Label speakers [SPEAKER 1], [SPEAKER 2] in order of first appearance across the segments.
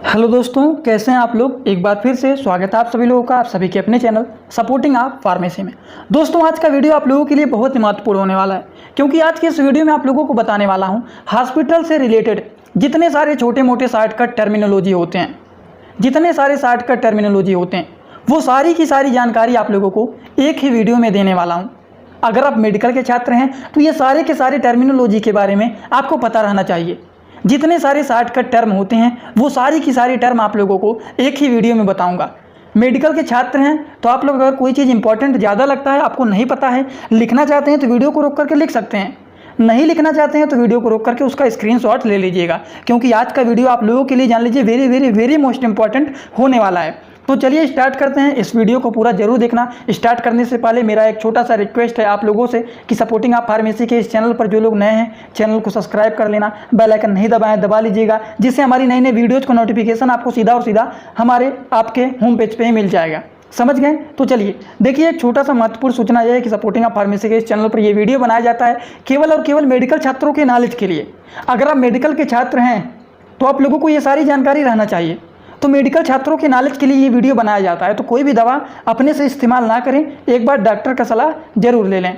[SPEAKER 1] Hello दोस्तों, कैसे हैं आप लोग। एक बार फिर से स्वागत है आप सभी लोगों का, आप सभी के अपने चैनल सपोर्टिंग आप फार्मेसी में। दोस्तों, आज का वीडियो आप लोगों के लिए बहुत ही महत्वपूर्ण होने वाला है, क्योंकि आज के इस वीडियो में आप लोगों को बताने वाला हूं हॉस्पिटल से रिलेटेड जितने सारे छोटे मोटे शॉर्टकट टर्मिनोलॉजी होते हैं, जितने सारे शॉर्टकट टर्मिनोलॉजी होते हैं, वो सारी की सारी जानकारी आप लोगों को एक ही वीडियो में देने वाला हूँ। अगर आप मेडिकल के छात्र हैं तो ये सारे के सारे टर्मिनोलॉजी के बारे में आपको पता रहना चाहिए। जितने सारे शॉर्टकट टर्म होते हैं वो सारी की सारी टर्म आप लोगों को एक ही वीडियो में बताऊंगा। मेडिकल के छात्र हैं तो आप लोग अगर कोई चीज़ इंपॉर्टेंट ज़्यादा लगता है, आपको नहीं पता है, लिखना चाहते हैं तो वीडियो को रोक करके लिख सकते हैं, नहीं लिखना चाहते हैं तो वीडियो को रोक करके उसका स्क्रीनशॉट ले लीजिएगा, क्योंकि आज का वीडियो आप लोगों के लिए जान लीजिए very very very most important होने वाला है। तो चलिए स्टार्ट करते हैं। इस वीडियो को पूरा जरूर देखना। स्टार्ट करने से पहले मेरा एक छोटा सा रिक्वेस्ट है आप लोगों से कि सपोर्टिंग आप फार्मेसी के इस चैनल पर जो लोग नए हैं चैनल को सब्सक्राइब कर लेना, बेल आइकन नहीं दबाएं, दबा लीजिएगा, जिससे हमारी नई नई वीडियोज़ का नोटिफिकेशन आपको सीधा और सीधा हमारे आपके होम पेज पे ही मिल जाएगा। समझ गए। तो चलिए देखिए, एक छोटा सा महत्वपूर्ण सूचना यह है कि सपोर्टिंग आप फार्मेसी के इस चैनल पर यह वीडियो बनाया जाता है केवल और केवल मेडिकल छात्रों के नॉलेज के लिए। अगर आप मेडिकल के छात्र हैं तो आप लोगों को ये सारी जानकारी रहना चाहिए। तो मेडिकल छात्रों के नॉलेज के लिए ये वीडियो बनाया जाता है। तो कोई भी दवा अपने से इस्तेमाल ना करें, एक बार डॉक्टर का सलाह जरूर ले लें।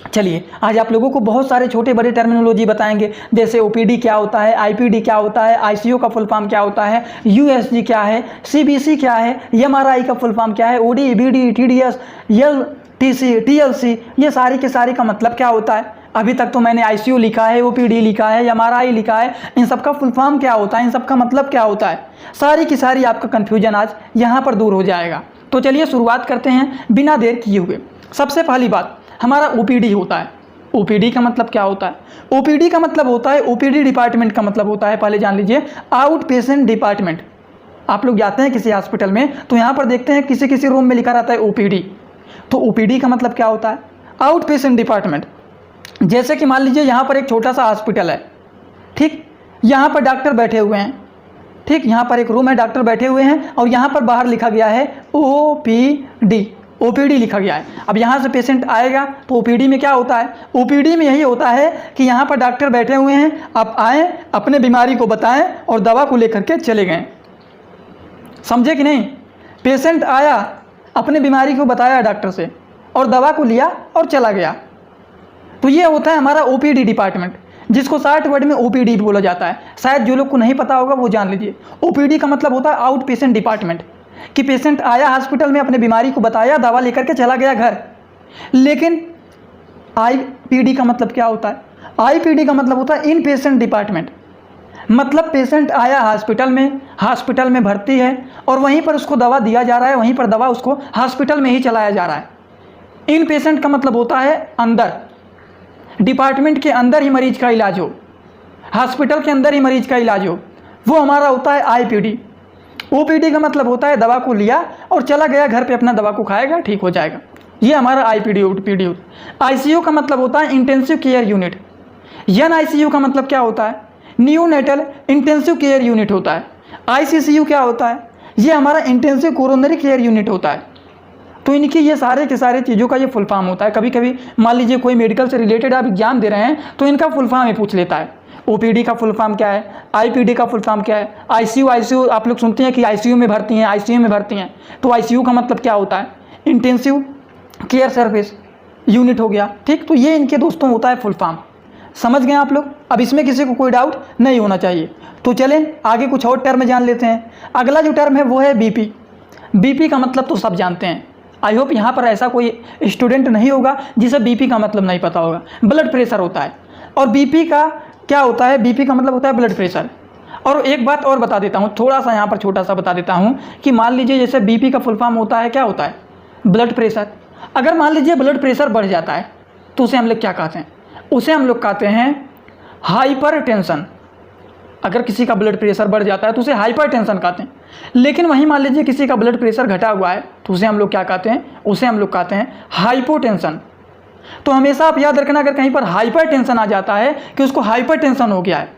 [SPEAKER 1] चलिए आज आप लोगों को बहुत सारे छोटे बड़े टर्मिनोलॉजी बताएंगे, जैसे ओपीडी क्या होता है, आईपीडी क्या होता है, आईसीयू का फुल फॉर्म क्या होता है, यूएसजी क्या है, सीबीसी क्या है, एमआरआई का फुल फॉर्म क्या है, OD, BD, TDS, LTC, TLC, ये सारी के सारी का मतलब क्या होता है। अभी तक तो मैंने आईसीयू लिखा है, ओपीडी लिखा है, एमआरआई लिखा है, इन सब का फुल फॉर्म क्या होता है, इन सब का मतलब क्या होता है, सारी की सारी आपका कन्फ्यूजन आज यहाँ पर दूर हो जाएगा। तो चलिए शुरुआत करते हैं बिना देर किए हुए। सबसे पहली बात, हमारा ओपीडी होता है। ओपीडी का मतलब क्या होता है? ओपीडी का मतलब होता है, ओपीडी डिपार्टमेंट का मतलब होता है, पहले जान लीजिए, आउट पेशेंट डिपार्टमेंट। आप लोग जाते हैं किसी हॉस्पिटल में तो यहाँ पर देखते हैं किसी किसी रूम में लिखा रहता है ओपीडी। तो ओपीडी का मतलब क्या होता है? Out patient department. जैसे कि मान लीजिए यहाँ पर एक छोटा सा हॉस्पिटल है, ठीक, यहाँ पर डॉक्टर बैठे हुए हैं, ठीक, यहाँ पर एक रूम है, डॉक्टर बैठे हुए हैं और यहाँ पर बाहर लिखा गया है ओपीडी, ओपीडी लिखा गया है। अब यहाँ से पेशेंट आएगा तो ओपीडी में क्या होता है? ओपीडी में यही होता है कि यहाँ पर डॉक्टर बैठे हुए हैं, आप आएँ, अपने बीमारी को बताएं और दवा को लेकर के चले गए। समझे कि नहीं? पेशेंट आया, अपने बीमारी को बताया डॉक्टर से और दवा को लिया और चला गया। तो ये होता है हमारा ओपीडी डिपार्टमेंट, जिसको शॉर्ट वर्ड में ओपीडी बोला जाता है। शायद जो लोग को नहीं पता होगा वो जान लीजिए। ओपीडी का मतलब होता है आउट पेशेंट डिपार्टमेंट, कि पेशेंट आया हॉस्पिटल में, अपने बीमारी को बताया, दवा लेकर के चला गया घर। लेकिन आईपीडी का मतलब क्या होता है? आईपीडी का मतलब होता है इन पेशेंट डिपार्टमेंट। मतलब पेशेंट आया हॉस्पिटल में भर्ती है और वहीं पर उसको दवा दिया जा रहा है, वहीं पर दवा उसको हॉस्पिटल में ही चलाया जा रहा है। इन पेशेंट का मतलब होता है अंदर, डिपार्टमेंट के अंदर ही मरीज का इलाज हो, हॉस्पिटल के अंदर ही मरीज का इलाज हो, वो हमारा होता है आईपीडी। ओपीडी का मतलब होता है दवा को लिया और चला गया घर पे, अपना दवा को खाएगा, ठीक हो जाएगा, ये हमारा आईपीडी ओपीडी होता है। आईसीयू का मतलब होता है इंटेंसिव केयर यूनिट। एनआईसीयू का मतलब क्या होता है? न्यूनेटल इंटेंसिव केयर यूनिट होता है। आईसीसीयू क्या होता है? ये हमारा इंटेंसिव कोरोनरी केयर यूनिट होता है। तो इनकी ये सारे के सारे चीज़ों का ये फुल फॉर्म होता है। कभी कभी मान लीजिए कोई मेडिकल से रिलेटेड आप एग्जाम दे रहे हैं तो इनका फुल फॉर्म ही पूछ लेता है। ओपीडी का फुल फॉर्म क्या है, आईपीडी का फुल फॉर्म क्या है, आईसीयू आप लोग सुनते हैं कि आईसीयू में भर्ती हैं, आईसीयू में भर्ती हैं, तो आईसीयू का मतलब क्या होता है? इंटेंसिव केयर सर्विस यूनिट हो गया, ठीक। तो ये इनके दोस्तों होता है फुल फॉर्म। समझ गए आप लोग? अब इसमें किसी को कोई डाउट नहीं होना चाहिए। तो चलें आगे कुछ और टर्म जान लेते हैं। अगला जो टर्म है वो है बीपी। बीपी का मतलब तो सब जानते हैं। आई होप यहाँ पर ऐसा कोई स्टूडेंट नहीं होगा जिसे बीपी का मतलब नहीं पता होगा। ब्लड प्रेशर होता है। और बीपी का क्या होता है? बीपी का मतलब होता है ब्लड प्रेशर। और एक बात और बता देता हूँ, थोड़ा सा यहाँ पर छोटा सा बता देता हूँ कि मान लीजिए जैसे बीपी का फुल फॉर्म होता है, क्या होता है? Blood pressure. अगर मान लीजिए ब्लड प्रेशर बढ़ जाता है तो उसे हम लोग क्या कहते हैं? उसे हम लोग कहते हैं हाइपर टेंशन। अगर किसी का ब्लड प्रेशर बढ़ जाता है तो उसे हाइपर टेंशन कहते हैं। लेकिन वहीं मान लीजिए किसी का ब्लड प्रेशर घटा हुआ है तो उसे हम लोग क्या कहते हैं? उसे हम लोग कहते हैं हाइपोटेंशन। तो हमेशा आप याद रखना, अगर कहीं पर हाइपर टेंशन आ जाता है कि उसको हाइपर टेंशन हो गया है,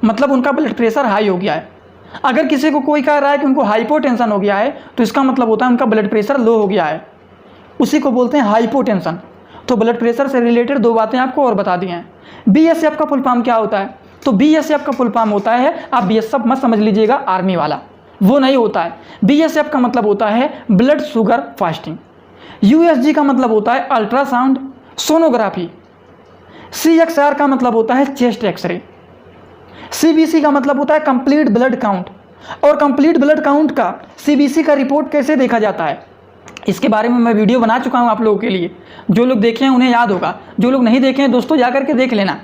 [SPEAKER 1] मतलब उनका ब्लड प्रेशर हाई हो गया है। अगर किसी को कोई कह रहा है कि उनको हाइपोटेंशन हो गया है तो इसका मतलब होता है उनका ब्लड प्रेशर लो हो गया है, उसी को बोलते हैं हाइपोटेंशन। तो ब्लड प्रेशर से रिलेटेड दो बातें आपको और बता दी हैं। बीएसएफ का फुल फॉर्म क्या होता है? तो BSF का फुल फॉर्म होता है, आप BSF मत समझ लीजिएगा आर्मी वाला, वो नहीं होता है। BSF का मतलब होता है ब्लड शुगर फास्टिंग। USG का मतलब होता है अल्ट्रासाउंड सोनोग्राफी। CXR का मतलब होता है चेस्ट एक्सरे। CBC का मतलब होता है कंप्लीट ब्लड काउंट। और कंप्लीट ब्लड काउंट का CBC का रिपोर्ट कैसे देखा जाता है, इसके बारे में मैं वीडियो बना चुका हूं आप लोगों के लिए। जो लोग देखे हैं उन्हें याद होगा, जो लोग नहीं देखे हैं दोस्तों जा करके देख लेना।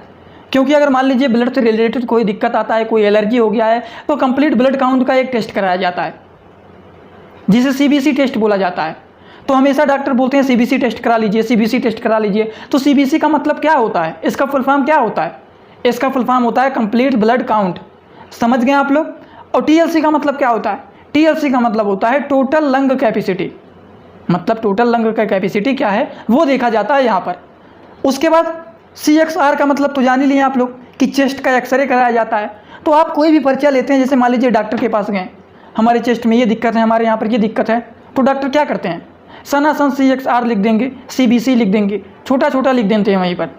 [SPEAKER 1] क्योंकि अगर मान लीजिए ब्लड से रिलेटेड कोई दिक्कत आता है, कोई एलर्जी हो गया है, तो कंप्लीट ब्लड काउंट का एक टेस्ट कराया जाता है जिसे CBC टेस्ट बोला जाता है। तो हमेशा डॉक्टर बोलते हैं CBC टेस्ट करा लीजिए, CBC टेस्ट करा लीजिए। तो CBC का मतलब क्या होता है, इसका फुल फॉर्म क्या होता है? इसका फुल फॉर्म होता है कंप्लीट ब्लड काउंट। समझ गए आप लोग? और TLC का मतलब क्या होता है? TLC का मतलब होता है टोटल लंग कैपेसिटी। मतलब टोटल लंग का कैपेसिटी क्या है वो देखा जाता है यहाँ पर। उसके बाद CXR का मतलब तो जान ही लिए आप लोग कि चेस्ट का एक्सरे कराया जाता है। तो आप कोई भी पर्चा लेते हैं, जैसे मान लीजिए डॉक्टर के पास गए, हमारे चेस्ट में ये दिक्कत है, हमारे यहाँ पर ये दिक्कत है, तो डॉक्टर क्या करते हैं, सनासन CXR लिख देंगे, CBC लिख देंगे, छोटा छोटा लिख देते हैं वहीं पर।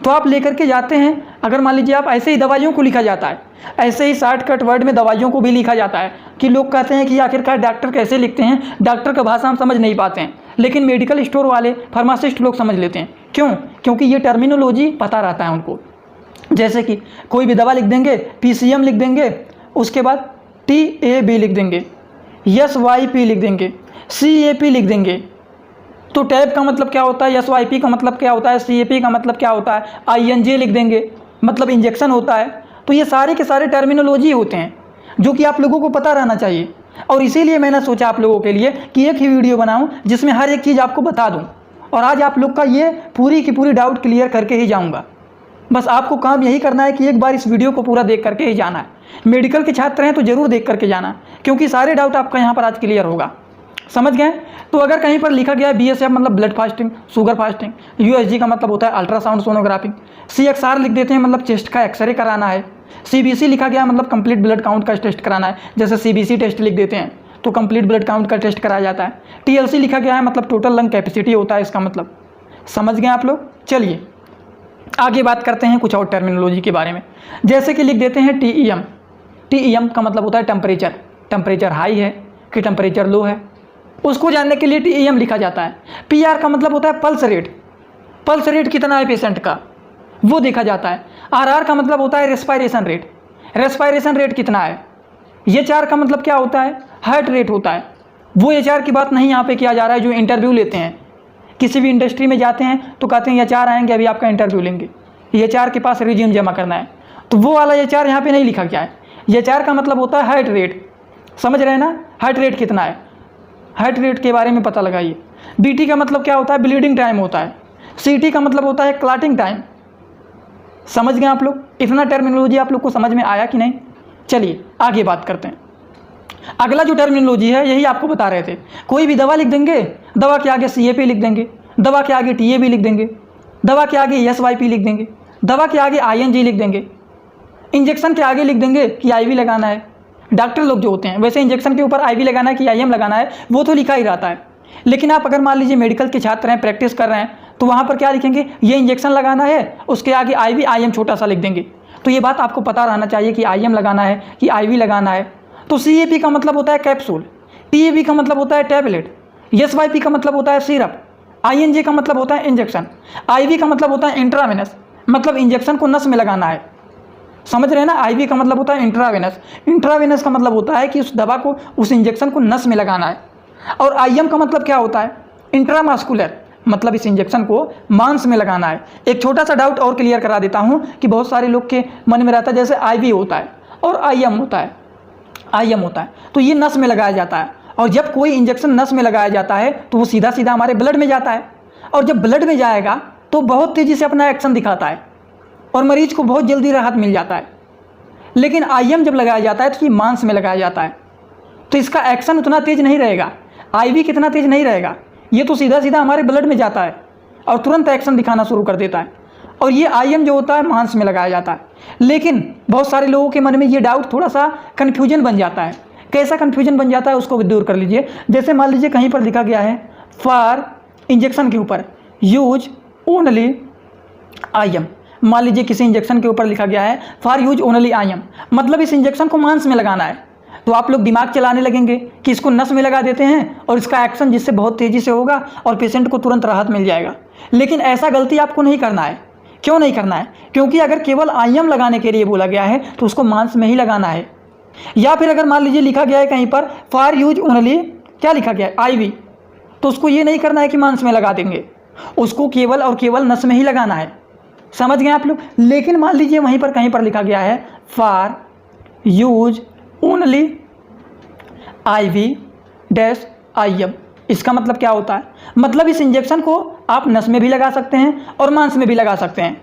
[SPEAKER 1] तो आप लेकर के जाते हैं। अगर मान लीजिए आप ऐसे ही दवाइयों को लिखा जाता है, ऐसे ही शॉर्टकट वर्ड में दवाइयों को भी लिखा जाता है कि लोग कहते हैं कि आखिरकार डॉक्टर कैसे लिखते हैं, डॉक्टर का भाषा हम समझ नहीं पाते हैं, लेकिन मेडिकल स्टोर वाले फार्मासिस्ट लोग समझ लेते हैं। क्यों? क्योंकि ये टर्मिनोलॉजी पता रहता है उनको। जैसे कि कोई भी दवा लिख देंगे, PCM लिख देंगे, उसके बाद TAB लिख देंगे, SYP लिख देंगे, CAP लिख देंगे। तो टैब का मतलब क्या होता है, SYP का मतलब क्या होता है, CAP का मतलब क्या होता है, INJ लिख देंगे, मतलब इंजेक्शन होता है। तो ये सारे के सारे टर्मिनोलॉजी होते हैं जो कि आप लोगों को पता रहना चाहिए। और इसीलिए मैंने सोचा आप लोगों के लिए कि एक ही वीडियो बनाऊं जिसमें हर एक चीज़ आपको बता दूं। और आज आप लोग का ये पूरी की पूरी डाउट क्लियर करके ही जाऊंगा। बस आपको काम यही करना है कि एक बार इस वीडियो को पूरा देख करके ही जाना है। मेडिकल के छात्र हैं तो ज़रूर देख करके जाना, क्योंकि सारे डाउट आपका यहाँ पर आज क्लियर होगा। समझ गए? तो अगर कहीं पर लिखा गया है BSF मतलब blood fasting, sugar fasting, USG का मतलब होता है अल्ट्रासाउंड सोनोग्राफी, CXR लिख देते हैं मतलब चेस्ट का एक्सरे कराना है, CBC लिखा गया मतलब कंप्लीट ब्लड काउंट का टेस्ट कराना है, जैसे CBC टेस्ट लिख देते हैं तो कंप्लीट ब्लड काउंट का टेस्ट कराया जाता है। TLC लिखा गया है मतलब टोटल लंग कैपेसिटी होता है इसका मतलब। समझ गए आप लोग? चलिए आगे बात करते हैं कुछ और टर्मिनोलॉजी के बारे में। जैसे कि लिख देते हैं TEM। TEM का मतलब होता है टेम्परेचर, टेम्परेचर हाई है कि टेम्परेचर लो है, उसको जानने के लिए TEM लिखा जाता है। PR का मतलब होता है पल्स रेट, पल्स रेट कितना है पेशेंट का वो देखा जाता है। RR का मतलब होता है रेस्पायरेशन रेट, रेस्पायरेशन रेट कितना है। HR का मतलब क्या होता है, हार्ट रेट होता है। वो HR की बात नहीं यहाँ पे किया जा रहा है जो इंटरव्यू लेते हैं, किसी भी इंडस्ट्री में जाते हैं तो कहते हैं HR आएंगे अभी आपका इंटरव्यू लेंगे, HR के पास रिज्यूम जमा करना है, तो वो वाला HR यहाँ पे नहीं लिखा गया है। HR का मतलब होता है हार्ट रेट। समझ रहे हैं ना, हार्ट रेट कितना है, हार्ट रेट के बारे में पता लगाइए। BT का मतलब क्या होता है, ब्लीडिंग टाइम होता है। CT का मतलब होता है क्लॉटिंग टाइम। समझ गए आप लोग? इतना टर्मिनोलॉजी आप लोग को समझ में आया कि नहीं? चलिए आगे बात करते हैं। अगला जो टर्मिनोलॉजी है यही आपको बता रहे थे। कोई भी दवा लिख देंगे, दवा के आगे CAP लिख देंगे, दवा के आगे TAB लिख देंगे, दवा के आगे SYP लिख देंगे, दवा के आगे ING लिख देंगे, इंजेक्शन के आगे लिख देंगे कि IV लगाना है। डॉक्टर लोग जो होते हैं वैसे इंजेक्शन के ऊपर IV लगाना है कि IM लगाना है वो तो लिखा ही रहता है, लेकिन आप अगर मान लीजिए मेडिकल के छात्र हैं, प्रैक्टिस कर रहे हैं, तो वहाँ पर क्या लिखेंगे, ये इंजेक्शन लगाना है, उसके आगे IV IM छोटा सा लिख देंगे। तो ये बात आपको पता रहना चाहिए कि IM लगाना है कि IV लगाना है। तो CAP का मतलब होता है कैप्सूल, TAB का मतलब होता है टैबलेट, SYP का मतलब होता है सिरप, INJ का मतलब होता है इंजेक्शन, IV का मतलब होता है इंट्रावेनस, मतलब इंजेक्शन को नस में लगाना है। समझ रहे हैं ना? IV का मतलब होता है इंट्रावेनस, इंट्रावेनस का मतलब होता है कि उस दवा को, उस इंजेक्शन को नस में लगाना है। और IM का मतलब क्या होता है, इंट्रामास्कुलर, मतलब इस इंजेक्शन को मांस में लगाना है। एक छोटा सा डाउट और क्लियर करा देता हूँ कि बहुत सारे लोग के मन में रहता है जैसे IV होता है और IM होता है, IM होता है तो ये नस में लगाया जाता है, और जब कोई इंजेक्शन नस में लगाया जाता है तो वो सीधा सीधा हमारे ब्लड में जाता है, और जब ब्लड में जाएगा तो बहुत तेज़ी से अपना एक्शन दिखाता है और मरीज को बहुत जल्दी राहत मिल जाता है। लेकिन IM जब लगाया जाता है तो ये मांस में लगाया जाता है, तो इसका एक्शन उतना तेज़ नहीं रहेगा। IV कितना तेज़ नहीं रहेगा, ये तो सीधा सीधा हमारे ब्लड में जाता है और तुरंत एक्शन दिखाना शुरू कर देता है। और ये IM जो होता है मांस में लगाया जाता है। लेकिन बहुत सारे लोगों के मन में ये डाउट थोड़ा सा कन्फ्यूजन बन जाता है। कैसा कन्फ्यूजन बन जाता है उसको भी दूर कर लीजिए। जैसे मान लीजिए कहीं पर लिखा गया है फॉर इंजेक्शन के ऊपर यूज ओनली IM, मान लीजिए किसी इंजेक्शन के ऊपर लिखा गया है फॉर यूज ओनली IM, मतलब इस इंजेक्शन को मांस में लगाना है, तो आप लोग दिमाग चलाने लगेंगे कि इसको नस में लगा देते हैं और इसका एक्शन जिससे बहुत तेज़ी से होगा और पेशेंट को तुरंत राहत मिल जाएगा। लेकिन ऐसा गलती आपको नहीं करना है। क्यों नहीं करना है? क्योंकि अगर केवल IM लगाने के लिए बोला गया है तो उसको मांस में ही लगाना है। या फिर अगर मान लीजिए लिखा गया है कहीं पर फॉर यूज ओनली, क्या लिखा गया है, IV, तो उसको ये नहीं करना है कि मांस में लगा देंगे, उसको केवल और केवल नस में ही लगाना है। समझ गए आप लोग? लेकिन मान लीजिए वहीं पर कहीं पर लिखा गया है for use only IV dash IM, इसका मतलब क्या होता है? मतलब इस इंजेक्शन को आप नस में भी लगा सकते हैं और मांस में भी लगा सकते हैं।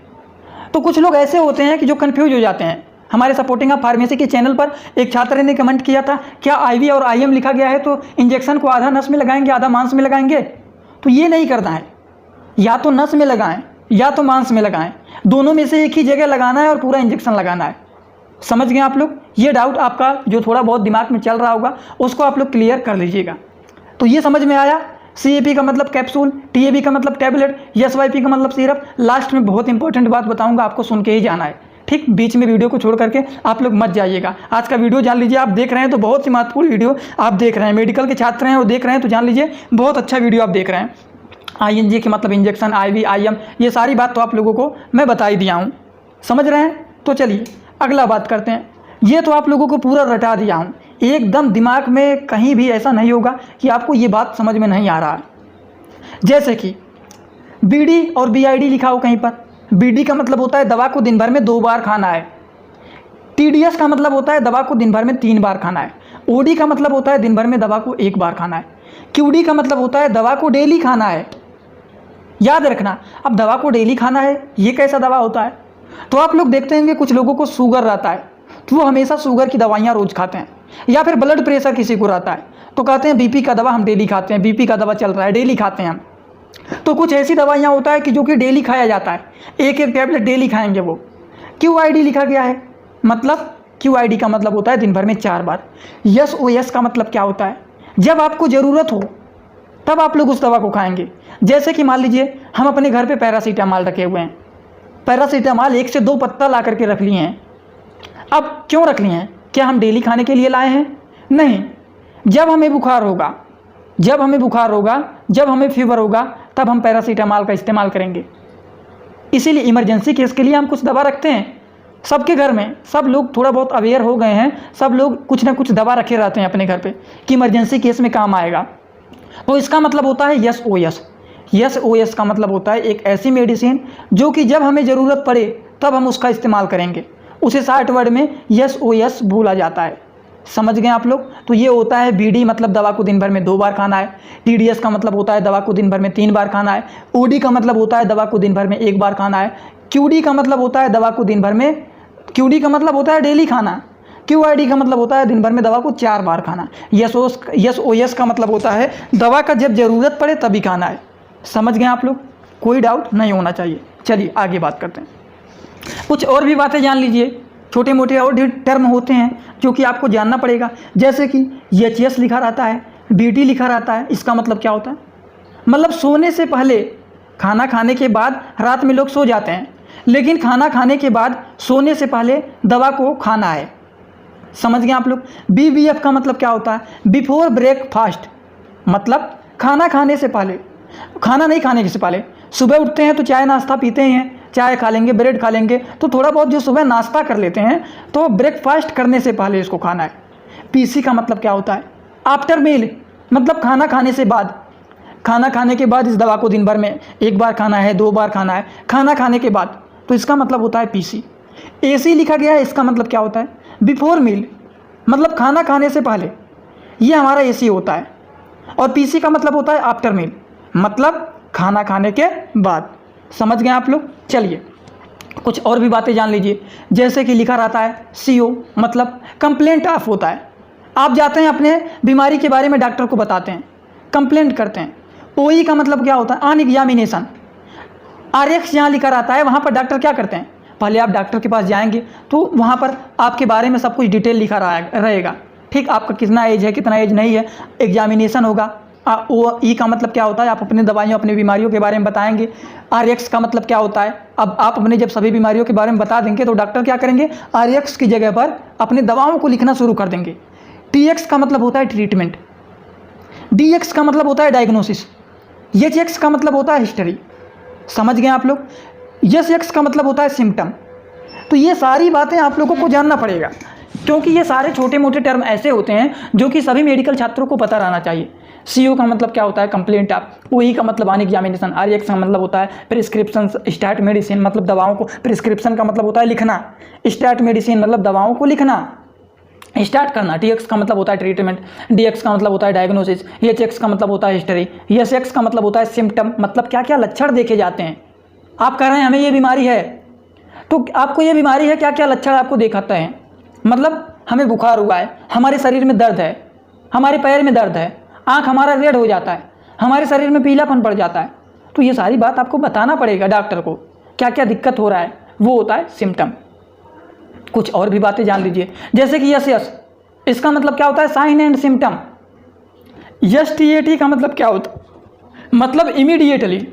[SPEAKER 1] तो कुछ लोग ऐसे होते हैं कि जो कंफ्यूज हो जाते हैं। हमारे सपोर्टिंग ऑफ फार्मेसी के चैनल पर एक छात्र ने कमेंट किया था, क्या IV और IM लिखा गया है तो इंजेक्शन को आधा नस में लगाएंगे आधा मांस में लगाएंगे? तो ये नहीं करना है, या तो नस में लगाएं या तो मांस में लगाएं, दोनों में से एक ही जगह लगाना है और पूरा इंजेक्शन लगाना है। समझ गए आप लोग? ये डाउट आपका जो थोड़ा बहुत दिमाग में चल रहा होगा उसको आप लोग क्लियर कर लीजिएगा। तो ये समझ में आया, CAP का मतलब कैप्सूल, TAB का मतलब टैबलेट, SYP का मतलब सिरप। लास्ट में बहुत इंपॉर्टेंट बात बताऊंगा, आपको सुन के ही जाना है, ठीक? बीच में वीडियो को छोड़ करके आप लोग मत जाइएगा। आज का वीडियो जान लीजिए, आप देख रहे हैं तो बहुत ही महत्वपूर्ण वीडियो आप देख रहे हैं। मेडिकल के छात्र हैं वो देख रहे हैं तो जान लीजिए बहुत अच्छा वीडियो आप देख रहे हैं। ING के मतलब इंजेक्शन, IV, IM, ये सारी बात तो आप लोगों को मैं बता ही दिया हूँ। समझ रहे हैं? तो चलिए अगला बात करते हैं। ये तो आप लोगों को पूरा रटा दिया हूँ, एकदम दिमाग में कहीं भी ऐसा नहीं होगा कि आपको ये बात समझ में नहीं आ रहा है। जैसे कि BD और BID लिखा हो कहीं पर। BD का मतलब होता है दवा को दिन भर में 2 बार खाना है। TDS का मतलब होता है दवा को दिन भर में 3 बार खाना है। OD का मतलब होता है दिन भर में दवा को 1 बार खाना है। QD का मतलब होता है दवा को डेली खाना है। याद रखना, अब दवा को डेली खाना है, ये कैसा दवा होता है? तो आप लोग देखते हैं कि कुछ लोगों को शुगर रहता है तो वो हमेशा शुगर की दवाइयाँ रोज़ खाते हैं, या फिर ब्लड प्रेशर किसी को रहता है तो कहते हैं BP का दवा हम डेली खाते हैं, BP का दवा चल रहा है डेली खाते हैं हम। तो कुछ ऐसी दवाइयाँ होता है कि जो कि डेली खाया जाता है, एक एक टैबलेट डेली खाएंगे वो। QID लिखा गया है, मतलब QID का मतलब होता है दिन भर में 4 बार। SOS का मतलब क्या होता है? जब आपको ज़रूरत हो तब आप लोग उस दवा को खाएंगे। जैसे कि मान लीजिए हम अपने घर पे पैरासीटामॉल रखे हुए हैं, पैरासीटामॉल 1 से 2 पत्ता ला करके रख लिए हैं। अब क्यों रख लिए हैं? क्या हम डेली खाने के लिए लाए हैं? नहीं। जब हमें बुखार होगा, जब हमें फीवर होगा तब हम पैरासीटामॉल का इस्तेमाल करेंगे। इसीलिए इमरजेंसी केस के लिए हम कुछ दवा रखते हैं। सबके घर में सब लोग थोड़ा बहुत अवेयर हो गए हैं, सब लोग कुछ ना कुछ दवा रखे रहते हैं अपने घर पे कि इमरजेंसी केस में काम आएगा। तो इसका मतलब होता है SOS। SOS का मतलब होता है एक ऐसी मेडिसिन जो कि जब हमें ज़रूरत पड़े तब हम उसका इस्तेमाल करेंगे, उसे 60 वर्ड में SOS बोला जाता है। समझ गए आप लोग? तो ये होता है BD मतलब दवा को दिन भर में 2 बार खाना है। TDS का मतलब होता है दवा को दिन भर में 3 बार खाना है। OD का मतलब होता है दवा को दिन भर में 1 बार खाना है। QD का मतलब होता है दवा को दिन भर में, QD का मतलब होता है डेली खाना। QID का मतलब होता है दिन भर में दवा को 4 बार खाना। SOS का मतलब होता है दवा का जब ज़रूरत पड़े तभी खाना है। समझ गए आप लोग? कोई डाउट नहीं होना चाहिए। चलिए आगे बात करते हैं। कुछ और भी बातें जान लीजिए, छोटे मोटे और टर्म होते हैं जो कि आपको जानना पड़ेगा। जैसे कि HS लिखा रहता है, BT लिखा रहता है, इसका मतलब क्या होता है? मतलब सोने से पहले, खाना खाने के बाद रात में लोग सो जाते हैं, लेकिन खाना खाने के बाद सोने से पहले दवा को खाना है। समझ गए आप लोग? BBF का मतलब क्या होता है? बिफोर ब्रेकफास्ट, मतलब खाना खाने से पहले, खाना नहीं खाने से पहले। सुबह उठते हैं तो चाय नाश्ता पीते हैं, चाय खा लेंगे, ब्रेड खा लेंगे, तो थोड़ा बहुत जो सुबह नाश्ता कर लेते हैं तो ब्रेकफास्ट करने से पहले इसको खाना है। PC का मतलब क्या होता है? आफ्टर मील, मतलब खाना खाने से बाद। खाना खाने के बाद इस दवा को दिन भर में 1 बार खाना है, 2 बार खाना है, खाना खाने के बाद, तो इसका मतलब होता है PC। AC लिखा गया है, इसका मतलब क्या होता है? बिफोर मील, मतलब खाना खाने से पहले, ये हमारा AC होता है। और PC का मतलब होता है आफ्टर मील, मतलब खाना खाने के बाद। समझ गए आप लोग? चलिए कुछ और भी बातें जान लीजिए। जैसे कि लिखा रहता है CO, मतलब कंप्लेंट ऑफ होता है। आप जाते हैं अपने बीमारी के बारे में डॉक्टर को बताते हैं, कंप्लेंट करते हैं। OE का मतलब क्या होता है? On examination. RX यहाँ लिखा रहता है, वहाँ पर डॉक्टर क्या करते हैं? पहले आप डॉक्टर के पास जाएंगे तो वहाँ पर आपके बारे में सब कुछ डिटेल लिखा रहेगा, ठीक? आपका कितना एज है, कितना एज नहीं है, एग्जामिनेशन होगा, ओ ई का मतलब क्या होता है, आप अपनी दवाइयों अपनी बीमारियों के बारे में बताएंगे। RX का मतलब क्या होता है, अब आप अपने जब सभी बीमारियों के बारे में बता देंगे तो डॉक्टर क्या करेंगे, RX की जगह पर अपनी दवाओं को लिखना शुरू कर देंगे। TX का मतलब होता है ट्रीटमेंट, DX का मतलब होता है डायग्नोसिस, HX का मतलब होता है हिस्ट्री। समझ गए आप लोग। SX का मतलब होता है सिम्टम। तो ये सारी बातें आप लोगों को जानना पड़ेगा, क्योंकि ये सारे छोटे मोटे टर्म ऐसे होते हैं जो कि सभी मेडिकल छात्रों को पता रहना चाहिए। CO का मतलब क्या होता है, कंप्लेंट आप। OE का मतलब ऑन एग्जामिनेशन। RX का मतलब होता है प्रिस्क्रिप्शन। स्टार्ट मेडिसिन मतलब दवाओं को, प्रिस्क्रिप्शन का मतलब होता है लिखना। स्टार्ट मेडिसिन मतलब दवाओं को लिखना, स्टार्ट करना। TX का मतलब होता है ट्रीटमेंट। DX का मतलब होता है डायग्नोसिस। HX का मतलब होता है हिस्ट्री। SX का मतलब होता है सिम्टम, मतलब क्या क्या लक्षण देखे जाते हैं। आप कह रहे हैं हमें ये बीमारी है, तो आपको ये बीमारी है, क्या क्या लक्षण आपको दिखाते हैं। मतलब हमें बुखार हुआ है, हमारे शरीर में दर्द है, हमारे पैर में दर्द है, आँख हमारा रेड हो जाता है, हमारे शरीर में पीलापन पड़ जाता है, तो ये सारी बात आपको बताना पड़ेगा डॉक्टर को, क्या क्या दिक्कत हो रहा है, वो होता है सिम्टम। कुछ और भी बातें जान लीजिए, जैसे कि यस, इसका मतलब क्या होता है, साइन एंड सिम्टम। STAT का मतलब क्या होता है, मतलब इमीडिएटली।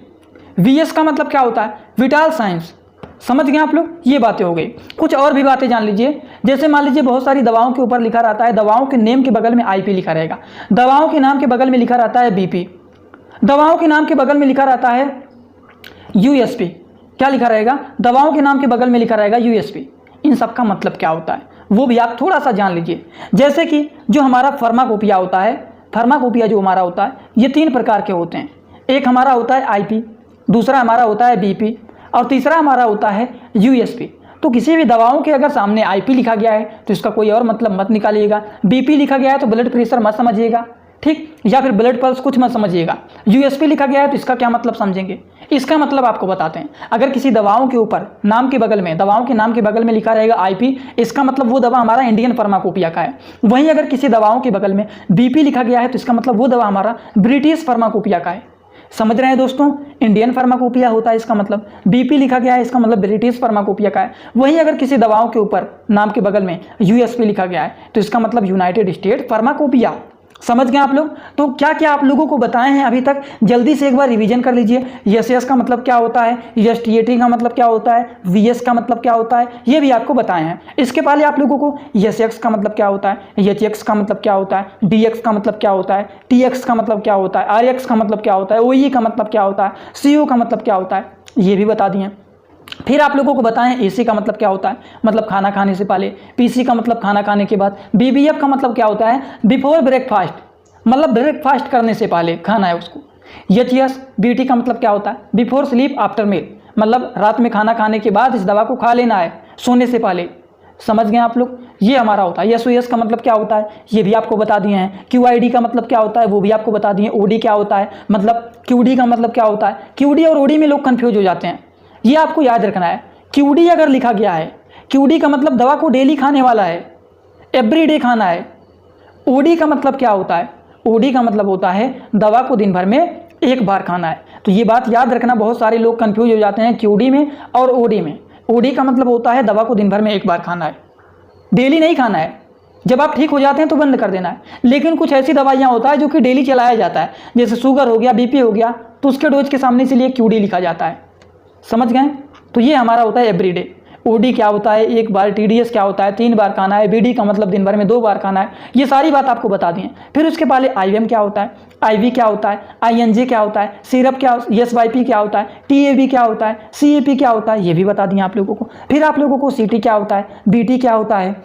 [SPEAKER 1] VS का मतलब क्या होता है, विटाल साइंस। समझ गए आप लोग, ये बातें हो गई। कुछ और भी बातें जान लीजिए, जैसे मान लीजिए बहुत सारी दवाओं के ऊपर लिखा रहता है, दवाओं के नेम के बगल में IP लिखा रहेगा, दवाओं के नाम के बगल में लिखा रहता है BP, दवाओं के नाम के बगल में लिखा रहता है USP। क्या लिखा रहेगा, दवाओं के नाम के बगल में लिखा रहेगा USP। इन सब का मतलब क्या होता है वो भी आप थोड़ा सा जान लीजिए। जैसे कि जो हमारा फार्माकोपिया होता है, फार्माकोपिया जो हमारा होता है, ये 3 प्रकार के होते हैं। एक हमारा होता है IP, दूसरा हमारा होता है BP, और तीसरा हमारा होता है USP। तो किसी भी दवाओं के अगर सामने IP लिखा गया है तो इसका कोई और मतलब मत निकालिएगा। BP लिखा गया है तो ब्लड प्रेशर मत समझिएगा, ठीक, या फिर ब्लड पल्स कुछ मत समझिएगा। USP लिखा गया है तो इसका क्या मतलब समझेंगे, इसका मतलब आपको बताते हैं। अगर किसी दवाओं के ऊपर नाम के बगल में, दवाओं के नाम के बगल में लिखा रहेगा IP, इसका मतलब वो दवा हमारा इंडियन फार्माकोपिया का है। वहीं अगर किसी दवाओं के बगल में BP लिखा गया है तो इसका मतलब वो दवा हमारा ब्रिटिश फार्माकोपिया का है। समझ रहे हैं दोस्तों, इंडियन फार्माकोपिया होता है इसका मतलब, BP लिखा गया है इसका मतलब ब्रिटिश फार्माकोपिया का है। वहीं अगर किसी दवाओं के ऊपर नाम के बगल में USP लिखा गया है तो इसका मतलब यूनाइटेड स्टेट फार्माकोपिया। समझ गए आप लोग। तो क्या क्या आप लोगों को बताए हैं अभी तक, जल्दी से एक बार रिवीजन कर लीजिए। SS का मतलब क्या होता है, STAT का मतलब क्या होता है, VS का मतलब क्या होता है, ये भी आपको बताए हैं। इसके पहले आप लोगों को SX का मतलब क्या होता है, HX का मतलब क्या होता है, DX का मतलब क्या होता है, TX का मतलब क्या होता है, RX का मतलब क्या होता है, OE का मतलब क्या होता है, CO का मतलब क्या होता है, ये भी बता दिए। फिर आप लोगों को बताएं AC का मतलब क्या होता है, मतलब खाना खाने से पहले। PC का मतलब खाना खाने के बाद। BBF का मतलब क्या होता है, बिफोर ब्रेकफास्ट, मतलब ब्रेकफास्ट करने से पहले खाना है उसको। BT का मतलब क्या होता है, बिफोर स्लीप आफ्टर मील, मतलब रात में खाना खाने के बाद इस दवा को खा लेना है सोने से पहले। समझ गए आप लोग, ये हमारा होता है। SOS का मतलब क्या होता है, ये भी आपको बता दिए हैं। QID का मतलब क्या होता है, वो भी आपको बता दिए। OD क्या होता है, मतलब QD का मतलब क्या होता है। QD और OD में लोग कन्फ्यूज हो जाते हैं, ये आपको याद रखना है। QD अगर लिखा गया है, QD का मतलब दवा को डेली खाने वाला है, एवरीडे खाना है। OD का मतलब क्या होता है, OD का मतलब होता है दवा को दिन भर में एक बार खाना है। तो ये बात याद रखना, बहुत सारे लोग कंफ्यूज हो जाते हैं QD में और OD में। OD का मतलब होता है दवा को दिन भर में एक बार खाना है, डेली नहीं खाना है। जब आप ठीक हो जाते हैं तो बंद कर देना है। लेकिन कुछ ऐसी दवाइयाँ होता है जो कि डेली चलाया जाता है, जैसे शुगर हो गया, BP हो गया, तो उसके डोज के सामने इसलिए QD लिखा जाता है। समझ गए। तो ये हमारा होता है एवरीडे। OD क्या होता है, एक बार। TDS क्या होता है, 3 बार खाना है। BD का मतलब दिन भर में 2 बार खाना है। ये सारी बात आपको बता दी है। फिर उसके पहले IM क्या होता है, IV क्या होता है, INJ क्या होता है, सिरप क्या, SYP क्या होता है, TAB क्या होता है, CAP क्या होता है, ये भी बता दिए आप लोगों को। फिर आप लोगों को CT क्या होता है, BT क्या होता है,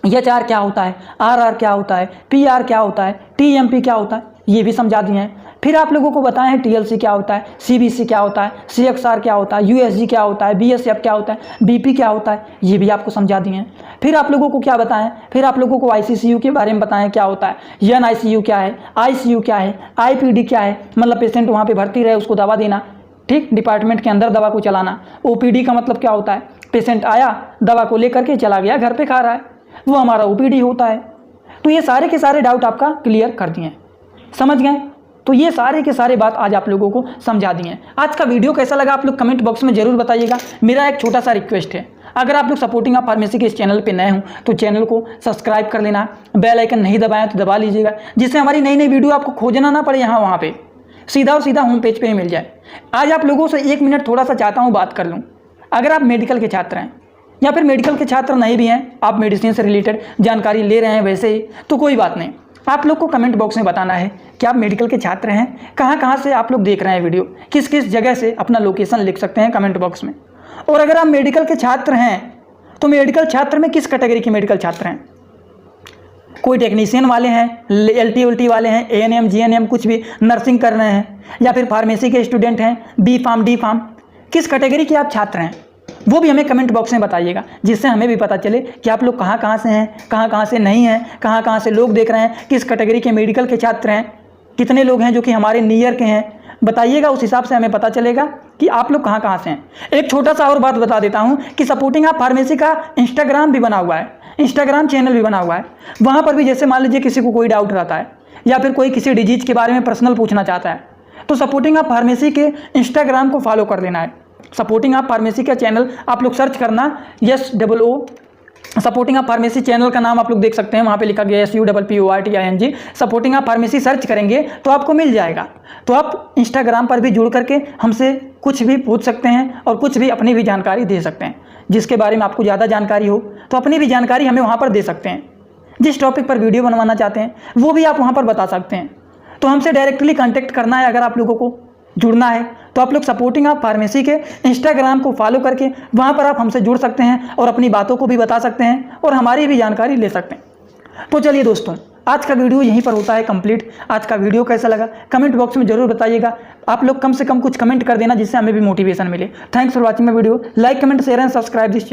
[SPEAKER 1] HR क्या होता है, RR क्या होता है, PR क्या होता है, TMP क्या होता है, ये भी समझा दिए हैं। फिर आप लोगों को बताएं हैं TLC क्या होता है, CBC क्या होता है, CXR क्या होता है, USG क्या होता है, BSF क्या होता है, BP क्या होता है, ये भी आपको समझा दिए हैं। फिर आप लोगों को क्या बताएं, फिर आप लोगों को ICCU के बारे में बताएं क्या होता है, NICU क्या है, ICU क्या है, IPD क्या है, मतलब पेशेंट वहाँ पे भर्ती रहे उसको दवा देना, ठीक, डिपार्टमेंट के अंदर दवा को चलाना। OPD का मतलब क्या होता है, पेशेंट आया दवा को लेकर के चला गया, घर पे खा रहा है, वो हमारा OPD होता है। तो ये सारे के सारे डाउट आपका क्लियर कर दिए, समझ गए। तो ये सारे के सारे बात आज आप लोगों को समझा दिए हैं। आज का वीडियो कैसा लगा आप लोग कमेंट बॉक्स में ज़रूर बताइएगा। मेरा एक छोटा सा रिक्वेस्ट है, अगर आप लोग सपोर्टिंग ऑफ फार्मेसी के इस चैनल पे नए हों तो चैनल को सब्सक्राइब कर लेना, बेल आइकन नहीं दबाएं तो दबा लीजिएगा, जिससे हमारी नई नई वीडियो आपको खोजना ना पड़े यहाँ वहाँ पे, सीधा और सीधा होम पेज पे ही मिल जाए। आज आप लोगों से 1 मिनट थोड़ा सा चाहता हूँ बात कर लूँ। अगर आप मेडिकल के छात्र हैं या फिर मेडिकल के छात्र नहीं भी हैं, आप मेडिसिन से रिलेटेड जानकारी ले रहे हैं वैसे ही, तो कोई बात नहीं, आप लोग को कमेंट बॉक्स में बताना है कि आप मेडिकल के छात्र हैं, कहाँ कहाँ से आप लोग देख रहे हैं वीडियो, किस किस जगह से अपना लोकेशन लिख सकते हैं कमेंट बॉक्स में। और अगर आप मेडिकल के छात्र हैं तो मेडिकल छात्र में किस कैटेगरी के मेडिकल छात्र हैं? कोई टेक्नीशियन वाले हैं, LT उल्टी वाले हैं, ANM GNM कुछ भी नर्सिंग कर रहे हैं, या फिर फार्मेसी के स्टूडेंट हैं, B फार्म D फार्म, किस कैटेगरी के आप छात्र हैं वो भी हमें कमेंट बॉक्स में बताइएगा, जिससे हमें भी पता चले कि आप लोग कहाँ कहाँ से हैं, कहाँ कहाँ से नहीं हैं, कहाँ कहाँ से लोग देख रहे हैं, किस कैटेगरी के मेडिकल के छात्र हैं, कितने लोग हैं जो कि हमारे नियर के हैं, बताइएगा। उस हिसाब से हमें पता चलेगा कि आप लोग कहाँ कहाँ से हैं। एक छोटा सा और बात बता देता हूँ कि सपोर्टिंग ऑफ फार्मेसी का इंस्टाग्राम भी बना हुआ है, इंस्टाग्राम चैनल भी बना हुआ है। वहाँ पर भी जैसे मान लीजिए किसी को कोई डाउट रहता है या फिर कोई किसी डिजीज के बारे में पर्सनल पूछना चाहता है, तो सपोर्टिंग ऑफ फार्मेसी के इंस्टाग्राम को फॉलो कर लेना है। सपोर्टिंग ऑफ फार्मेसी का चैनल आप लोग सर्च करना, SOO supporting of pharmacy channel का नाम आप लोग देख सकते हैं, वहाँ पे लिखा गया SUPPORTING, supporting of pharmacy search करेंगे तो आपको मिल जाएगा। तो आप इंस्टाग्राम पर भी जुड़ करके हमसे कुछ भी पूछ सकते हैं और कुछ भी अपनी भी जानकारी दे सकते हैं। जिसके बारे में आपको ज़्यादा जानकारी हो तो अपनी भी जानकारी हमें वहाँ पर दे सकते हैं। जिस टॉपिक पर वीडियो बनवाना चाहते हैं वो भी आप वहाँ पर बता सकते हैं। तो हमसे डायरेक्टली कॉन्टैक्ट करना है। अगर आप लोगों को जुड़ना है तो आप लोग सपोर्टिंग ऑफ फार्मेसी के इंस्टाग्राम को फॉलो करके वहाँ पर आप हमसे जुड़ सकते हैं और अपनी बातों को भी बता सकते हैं और हमारी भी जानकारी ले सकते हैं। तो चलिए दोस्तों, आज का वीडियो यहीं पर होता है कंप्लीट। आज का वीडियो कैसा लगा कमेंट बॉक्स में जरूर बताइएगा। आप लोग कम से कम कुछ कमेंट कर देना, जिससे हमें भी मोटिवेशन मिले। Thanks for watching my video. Like comment share and subscribe this channel.